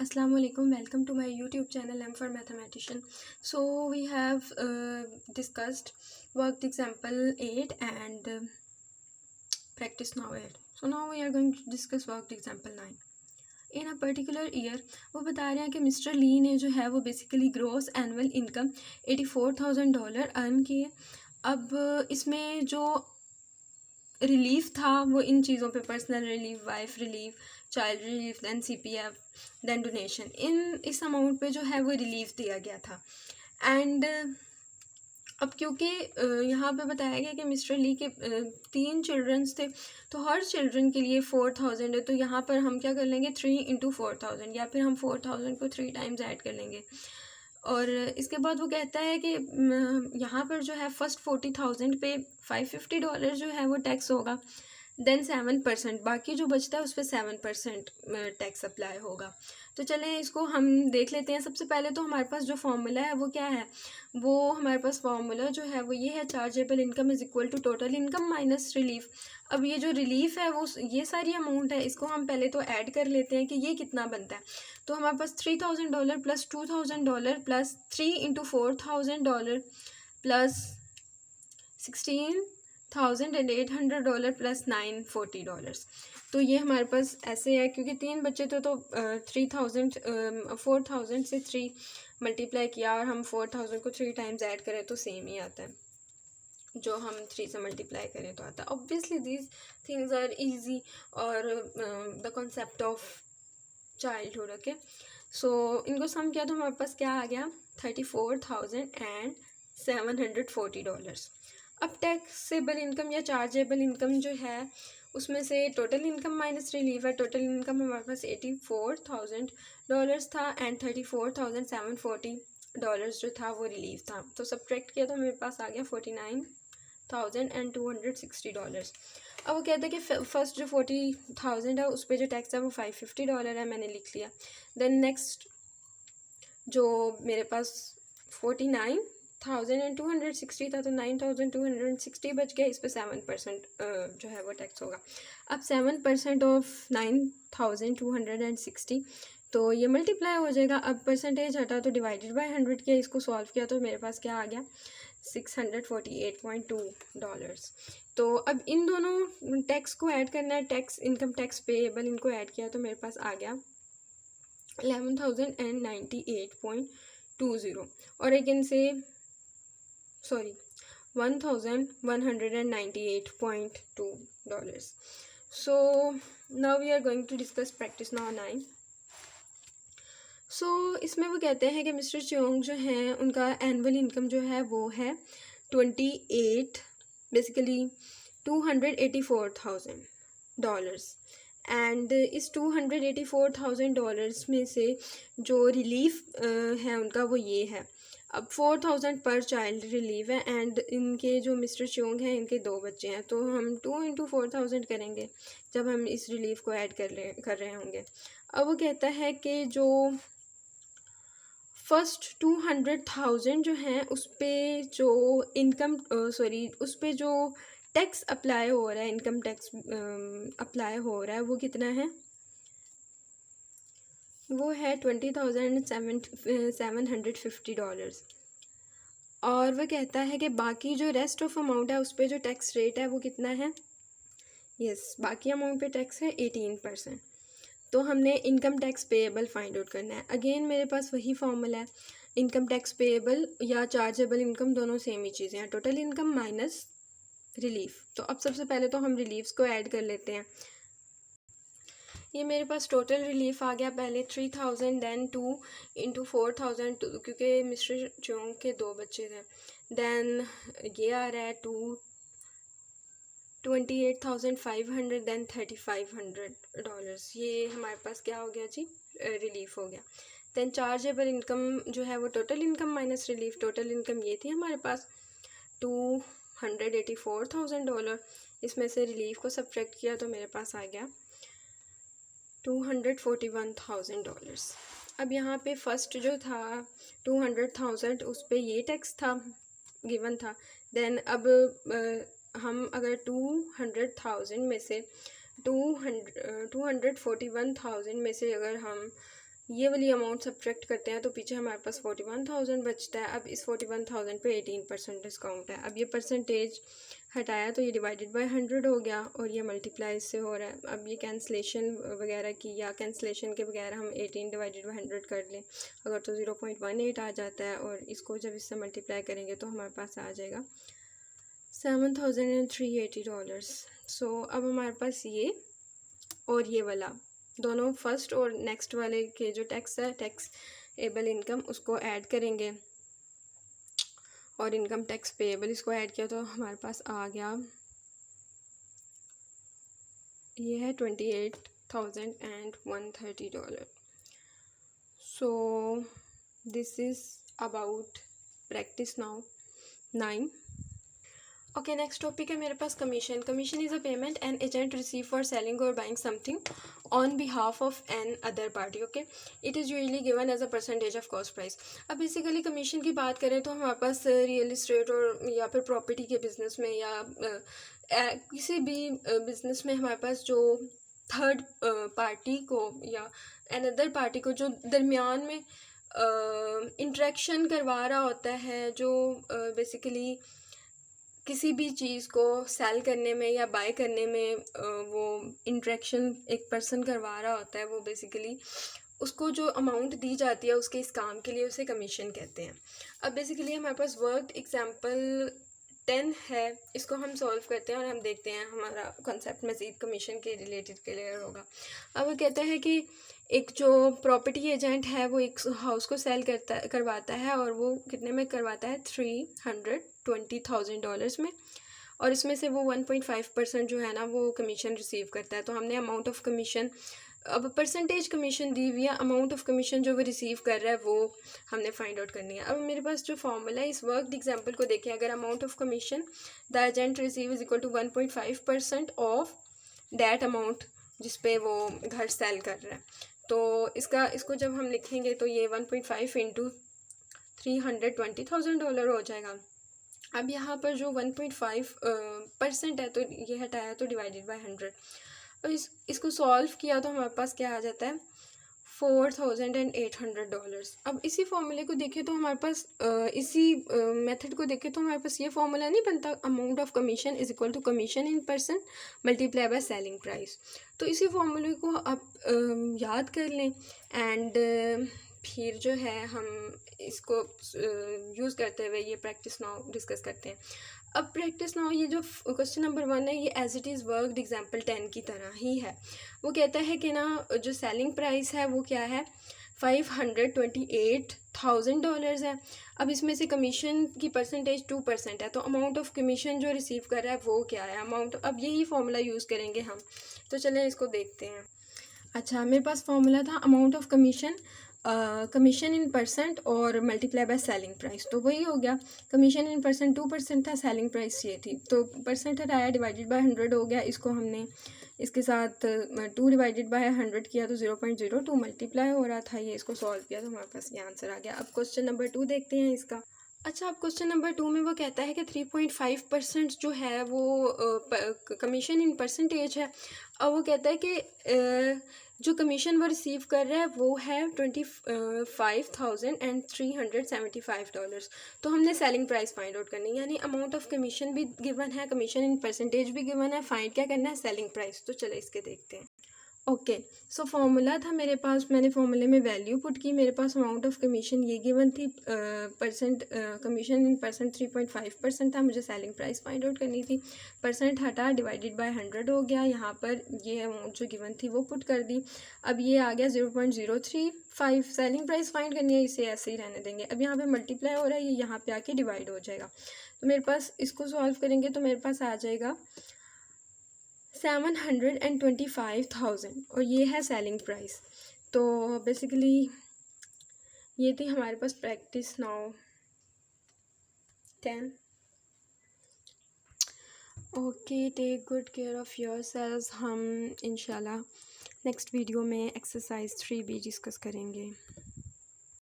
Assalamu alaikum. Welcome to my YouTube channel M for Mathematician. So we have discussed worked example 8 and practice now 8. So now we are going to discuss worked example 9. In a particular year वो बता रहे हैं कि mister ली ने जो है वो basically gross annual income $84,000 earn की है। अब इसमें जो रिलीफ था वो इन चीज़ों पे personal relief, wife relief, child relief, than CPF, than donation, इस अमाउंट पे जो है वो रिलीफ दिया गया था। एंड अब क्योंकि यहाँ पे बताया गया कि मिस्टर ली के 3 चिल्ड्रंस थे, तो हर चिल्ड्रन के लिए 4,000 है। तो यहाँ पर हम क्या कर लेंगे 3 इंटू 4,000, या फिर हम 4,000 को 3 टाइम्स ऐड कर लेंगे। और इसके बाद वो कहता है कि यहाँ पर जो है फर्स्ट 40,000 पे $550 जो है वो टैक्स होगा, देन 7%, बाकी जो बचता है उस पर 7% टैक्स अप्लाई होगा। तो चलें इसको हम देख लेते हैं। सबसे पहले तो हमारे पास जो फॉर्मूला है वो क्या है, वो हमारे पास फॉर्मूला जो है वो ये है, chargeable income is equal to total income minus relief. अब ये जो रिलीफ है वो ये सारी अमाउंट है, इसको हम पहले तो ऐड कर लेते हैं कि ये कितना बनता है। तो हमारे पास $3,000 plus $2,000 plus 3 into $4,000 plus $16,800 plus $940। तो ये हमारे पास ऐसे है, क्योंकि 3 बच्चे थे तो 4,000 से 3 मल्टीप्लाई किया और हम 4,000 को 3 टाइम्स ऐड करें तो सेम ही आता है, जो हम 3 से मल्टीप्लाई करें तो आता है। Obviously these things are easy और the concept of childhood. Okay, so इनको सम किया तो हमारे पास क्या आ गया, $34,740। अब टैक्सेबल इनकम या चार्जेबल इनकम जो है उसमें से टोटल इनकम माइनस रिलीफ है। टोटल इनकम हमारे पास $84,000 था एंड $34,740 जो था वो रिलीफ था। तो सब्ट्रैक्ट किया तो मेरे पास आ गया $49,260। अब वो कहते हैं कि फर्स्ट जो 40,000 है उस पर जो टैक्स है वो $550 है, मैंने लिख लिया। देन नेक्स्ट जो मेरे पास 49,260 था तो 9,260 बच गया, इस पर 7% जो है वो टैक्स होगा। अब 7% ऑफ 9,260 तो ये मल्टीप्लाई हो जाएगा। अब परसेंटेज हटा तो डिवाइडेड बाय 100 किया, इसको सॉल्व किया तो मेरे पास क्या आ गया, $648.2। तो अब इन दोनों टैक्स को ऐड करना है, टैक्स इनकम टैक्स पेएबल इनको ऐड किया तो मेरे पास आ गया 11,098.20 और I can say $1,198.2। So now we are going to discuss practice now 9. इसमें वो कहते हैं कि मिस्टर चियोंग जो हैं उनका एनुअल इनकम जो है वो है 284,000 एंड इस $284,000 में से जो रिलीफ है उनका वो ये है। अब 4,000 पर चाइल्ड रिलीफ है एंड इनके जो मिस्टर चियोंग हैं इनके 2 बच्चे हैं, तो हम 2 इंटू 4,000 करेंगे जब हम इस रिलीफ को ऐड कर रहे होंगे। अब वो कहता है कि जो फर्स्ट 200,000 जो हैं उस पर जो इनकम उस पर जो टैक्स अप्लाई हो रहा है, इनकम टैक्स अप्लाई हो रहा है वो कितना है, वो है $20,750। और वह कहता है कि बाकी जो रेस्ट ऑफ अमाउंट है उस पर जो टैक्स रेट है वो कितना है, यस बाकी अमाउंट पे टैक्स है 18%। तो हमने income tax payable find out करना है। अगेन मेरे पास वही फॉर्मूला है, इनकम टैक्स पेएबल या चार्जेबल इनकम दोनों सेम ही चीज़ें हैं, टोटल इनकम माइनस रिलीफ। तो अब सबसे पहले तो हम रिलीफ्स को ऐड कर लेते हैं। ये मेरे पास टोटल रिलीफ आ गया, पहले 3,000 देन 2 इंटू 4,000 क्योंकि मिस्टर चोंग के 2 बच्चे थे। देन ये आ रहा है 28,500 देन $3,500। ये हमारे पास क्या हो गया जी, रिलीफ हो गया। देन चार्जेबल इनकम जो है वो total income minus relief. Total income ये थी हमारे पास $284,000, इसमें से रिलीफ को सब्ट्रैक्ट किया तो मेरे पास आ गया $241,000। अब यहाँ पे फर्स्ट जो था 200,000 उस पर ये टैक्स था गिवन था। देन अब हम अगर 200,000 में से 241,000 में से अगर हम ये वाली अमाउंट सब्ट्रैक्ट करते हैं तो पीछे हमारे पास 41,000 बचता है। अब इस 41,000 पे 18% डिस्काउंट है। अब ये परसेंटेज हटाया तो ये डिवाइडेड बाय 100 हो गया और ये मल्टीप्लाई इससे हो रहा है। अब ये कैंसलेशन वगैरह की या कैंसलेशन के बगैर हम 18 डिवाइडेड बाय 100 कर लें अगर तो 0.18 आ जाता है और इसको जब इससे मल्टीप्लाई करेंगे तो हमारे पास आ जाएगा $7,380। सो अब हमारे पास ये और ये वाला दोनों फर्स्ट और नेक्स्ट वाले के जो टैक्स है, टैक्स एबल इनकम, उसको ऐड करेंगे और इनकम टैक्स पेएबल इसको ऐड किया तो हमारे पास आ गया, ये है $28,130। So this is about practice now 9। Okay, next topic है मेरे पास commission. Commission is a payment an agent receive for selling or buying something on behalf of an other party. Okay, it is usually given as a percentage of cost price. अब basically commission की बात करें तो हमारे पास real estate और या फिर property के बिजनेस में या किसी भी बिजनेस में हमारे पास जो थर्ड पार्टी को या एन अदर पार्टी को जो दरमियान में इंटरेक्शन करवा रहा होता है, जो बेसिकली किसी भी चीज़ को सेल करने में या बाय करने में वो इंटरेक्शन एक पर्सन करवा रहा होता है, वो बेसिकली उसको जो अमाउंट दी जाती है उसके इस काम के लिए उसे कमीशन कहते हैं। अब बेसिकली हमारे पास वर्क एग्जांपल 10 है, इसको हम सॉल्व करते हैं और हम देखते हैं हमारा कॉन्सेप्ट मज़ीद कमीशन के रिलेटेड क्लियर होगा। अब वो कहता है कि एक जो प्रॉपर्टी एजेंट है वो एक हाउस को सेल करवाता है और वो कितने में करवाता है, $320,000 में, और इसमें से वो 1.5% जो है ना वो कमीशन रिसीव करता है। तो हमने अमाउंट ऑफ कमीशन, अब परसेंटेज कमीशन दी हुई है, अमाउंट ऑफ कमीशन जो वो रिसीव कर रहा है वो हमने फाइंड आउट करनी है। अब मेरे पास जो फॉर्मूला है इस वर्क एग्जांपल को देखें, अगर amount of commission the agent receive is equal to 1.5% of that amount जिस पे वो घर सेल कर रहा है, तो इसको जब हम लिखेंगे तो ये 1.5 इंटू $320,000 हो जाएगा। अब यहाँ पर जो 1.5% है तो ये हटाया तो डिवाइडेड बाय 100। और इसको सॉल्व किया तो हमारे पास क्या आ जाता है, $4,800। अब इसी फॉर्मूले को देखें तो हमारे पास इसी मेथड को देखें तो हमारे पास ये फॉर्मूला नहीं बनता, amount of commission is equal to commission in percent multiply by selling price. तो इसी फॉर्मूले को आप याद कर लें एंड फिर जो है हम इसको यूज़ करते हुए ये प्रैक्टिस नाउ डिस्कस करते हैं। अब प्रैक्टिस नाउ ये जो क्वेश्चन नंबर 1 है ये as it is worked example 10 की तरह ही है। वो कहता है कि ना जो सेलिंग प्राइस है वो क्या है, $528,000 है। अब इसमें से कमीशन की परसेंटेज 2% है, तो अमाउंट ऑफ कमीशन जो रिसीव कर रहा है वो क्या है, अमाउंट। अब यही फॉर्मूला यूज़ करेंगे हम, तो चलें इसको देखते हैं। अच्छा, मेरे पास फॉर्मूला था amount of commission, commission in percent और मल्टीप्लाई बाय सेलिंग प्राइस, तो वही हो गया। कमीशन इन परसेंट 2% था, सेलिंग प्राइस ये थी, तो परसेंट हटाया डिवाइडेड बाय 100 हो गया। इसको हमने इसके साथ 2 डिवाइडेड बाय 100 किया तो 0.02 मल्टीप्लाई हो रहा था, ये इसको सॉल्व किया तो हमारे पास ये आंसर आ गया। अब क्वेश्चन नंबर 2 देखते हैं इसका। अच्छा, अब क्वेश्चन नंबर 2 में वो कहता है कि 3.5% जो है वो कमीशन इन परसेंटेज है। अब वो कहता है कि जो कमीशन वो रिसीव कर रहा है वो है $25,375। तो हमने सेलिंग प्राइस फाइंड आउट करनी है, यानी अमाउंट ऑफ कमीशन भी गिवन है, कमीशन इन परसेंटेज भी गिवन है, फाइंड क्या करना है, सेलिंग प्राइस। तो चले इसके देखते हैं। ओके, सो फॉर्मूला था मेरे पास, मैंने फॉर्मूले में वैल्यू पुट की, मेरे पास अमाउंट ऑफ कमीशन ये गिवन थी, परसेंट कमीशन इन परसेंट 3.5% था, मुझे सेलिंग प्राइस फाइंड आउट करनी थी, परसेंट हटा डिवाइडेड बाय 100 हो गया, यहाँ पर ये अमाउंट जो गिवन थी वो पुट कर दी। अब ये आ गया 0.035, सेलिंग प्राइस फाइंड करनी है, इसे ऐसे ही रहने देंगे। अब यहाँ पे मल्टीप्लाई हो रहा है, ये यहाँ पे आके डिवाइड हो जाएगा, तो मेरे पास इसको सॉल्व करेंगे तो मेरे पास आ जाएगा 725,000 और ये है सेलिंग प्राइस। तो बेसिकली ये थी हमारे पास practice now 10। Okay, take good care of yourselves. हम इंशाल्लाह नेक्स्ट वीडियो में एक्सरसाइज 3B डिस्कस करेंगे।